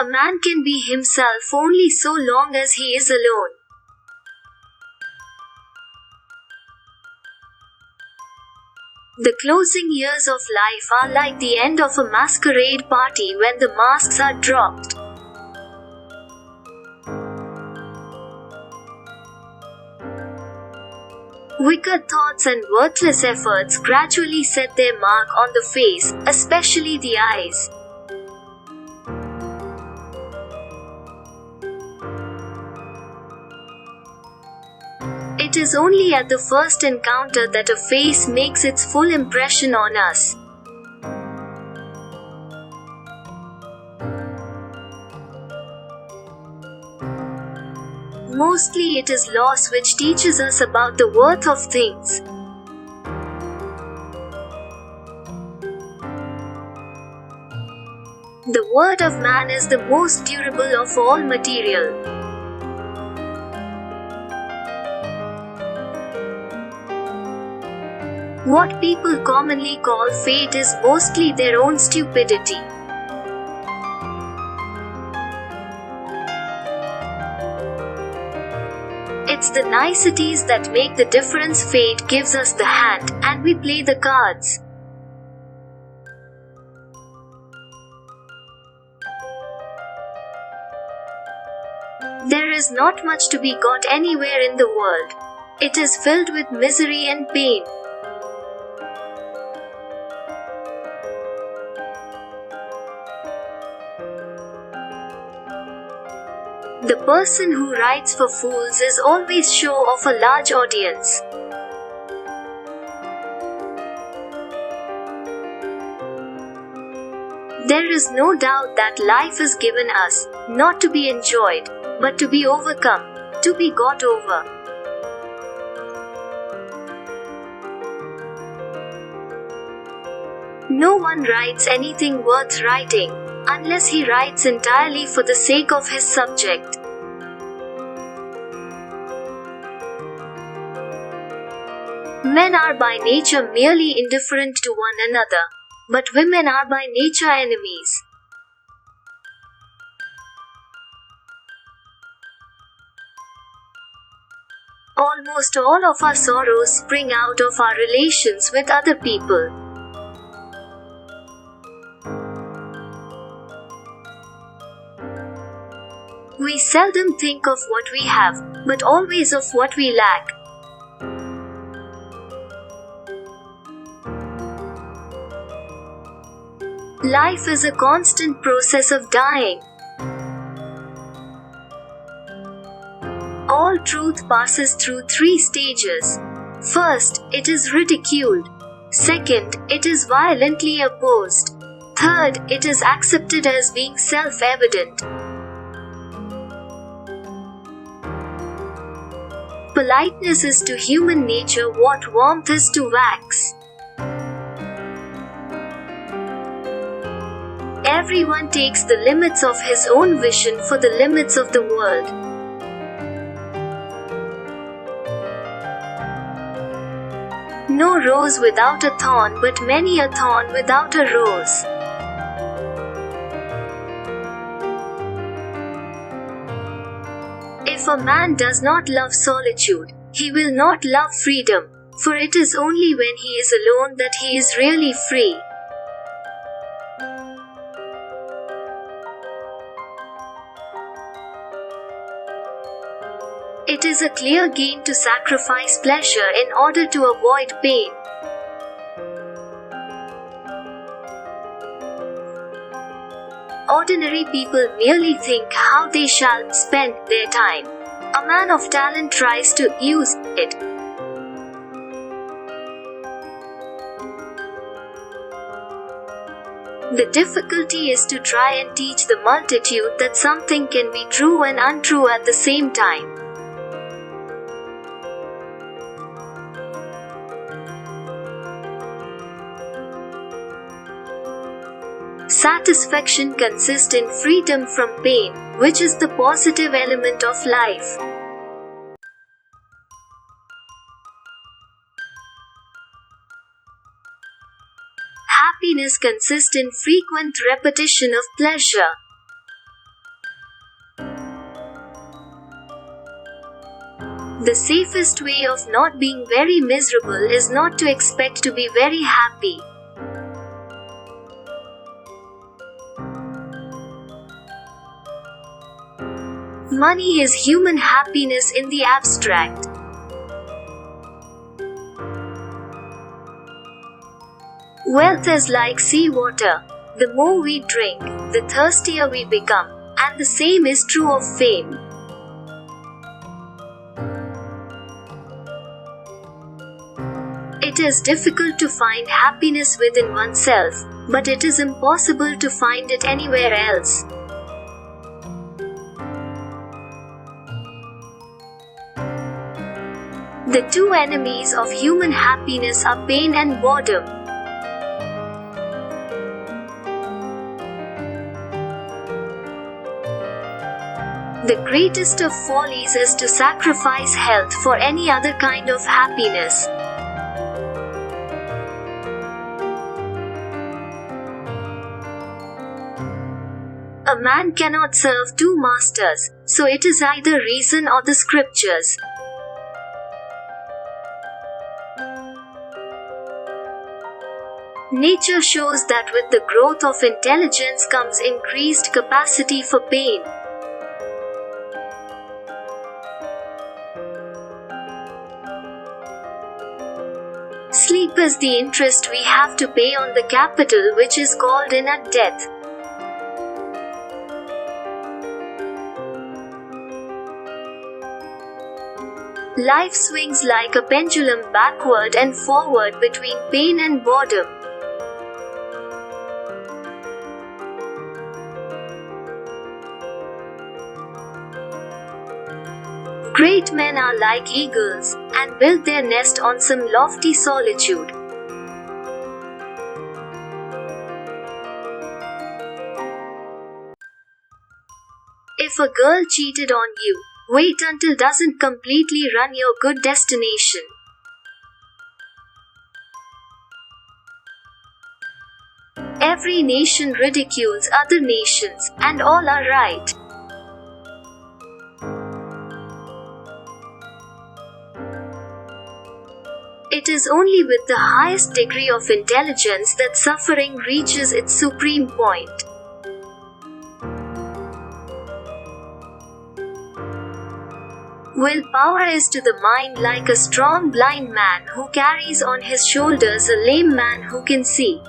A man can be himself only so long as he is alone. The closing years of life are like the end of a masquerade party when the masks are dropped. Wicked thoughts and worthless efforts gradually set their mark on the face, especially the eyes. It is only at the first encounter that a face makes its full impression on us. Mostly it is loss which teaches us about the worth of things. The word of man is the most durable of all material. What people commonly call fate is mostly their own stupidity. It's the niceties that make the difference. Fate gives us the hand, and we play the cards. There is not much to be got anywhere in the world. It is filled with misery and pain. The person who writes for fools is always sure of a large audience. There is no doubt that life is given us, not to be enjoyed, but to be overcome, to be got over. No one writes anything worth writing, unless he writes entirely for the sake of his subject. Men are by nature merely indifferent to one another, but women are by nature enemies. Almost all of our sorrows spring out of our relations with other people. We seldom think of what we have, but always of what we lack. Life is a constant process of dying. All truth passes through three stages. First, it is ridiculed. Second, it is violently opposed. Third, it is accepted as being self-evident. Politeness is to human nature what warmth is to wax. Everyone takes the limits of his own vision for the limits of the world. No rose without a thorn, but many a thorn without a rose. If a man does not love solitude, he will not love freedom, for it is only when he is alone that he is really free. It is a clear gain to sacrifice pleasure in order to avoid pain. Ordinary people merely think how they shall spend their time. A man of talent tries to use it. The difficulty is to try and teach the multitude that something can be true and untrue at the same time. Satisfaction consists in freedom from pain, which is the positive element of life. Happiness consists in frequent repetition of pleasure. The safest way of not being very miserable is not to expect to be very happy. Money is human happiness in the abstract. Wealth is like seawater. The more we drink, the thirstier we become, and the same is true of fame. It is difficult to find happiness within oneself, but it is impossible to find it anywhere else. The two enemies of human happiness are pain and boredom. The greatest of follies is to sacrifice health for any other kind of happiness. A man cannot serve two masters, so it is either reason or the scriptures. Nature shows that with the growth of intelligence comes increased capacity for pain. Sleep is the interest we have to pay on the capital which is called in at death. Life swings like a pendulum backward and forward between pain and boredom. Great men are like eagles, and build their nest on some lofty solitude. If a girl cheated on you, wait until doesn't completely run your good destination. Every nation ridicules other nations, and all are right. It is only with the highest degree of intelligence that suffering reaches its supreme point. Willpower is to the mind like a strong blind man who carries on his shoulders a lame man who can see.